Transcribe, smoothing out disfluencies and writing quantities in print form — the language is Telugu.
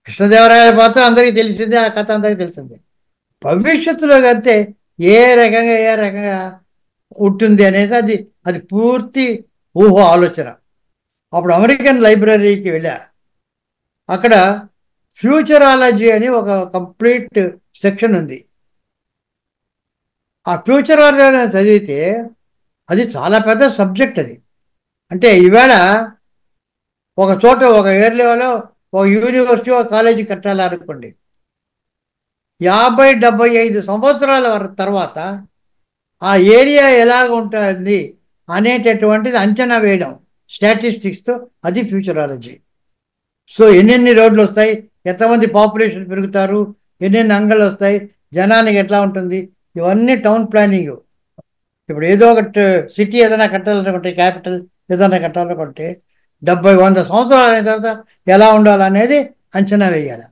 కృష్ణదేవరాయల పాత్ర అందరికీ తెలిసిందే, ఆ కథ అందరికీ తెలిసిందే. భవిష్యత్తులో అంతే ఏ రకంగా ఉంటుంది అనేది అది అది పూర్తి ఊహ ఆలోచన. అప్పుడు అమెరికన్ లైబ్రరీకి వెళ్ళా. అక్కడ ఫ్యూచరాలజీ అని ఒక కంప్లీట్ సెక్షన్ ఉంది. ఆ ఫ్యూచరాలజీ చదివితే అది చాలా పెద్ద సబ్జెక్ట్ అది. అంటే ఈవేళ ఒక చోట ఒక ఏరియాలో ఒక యూనివర్సిటీ ఒక కాలేజీ కట్టాలనుకోండి, 50-75 సంవత్సరాల తర్వాత ఆ ఏరియా ఎలాగ ఉంటుంది అనేటటువంటిది అంచనా వేయడం స్టాటిస్టిక్స్తో, అది ఫ్యూచరాలజీ. సో ఎన్నెన్ని రోడ్లు వస్తాయి, ఎంతమంది పాపులేషన్ పెరుగుతారు, ఎన్నెన్ని అంగళ్ళు వస్తాయి, జనానికి ఎట్లా ఉంటుంది, ఇవన్నీ టౌన్ ప్లానింగ్. ఇప్పుడు ఏదో ఒకటి సిటీ ఏదైనా కట్టాలనుకుంటే, క్యాపిటల్ ఏదైనా కట్టాలనుకుంటే 70-100 సంవత్సరాలు అయిన తర్వాత ఎలా ఉండాలనేది అంచనా వేయాలి.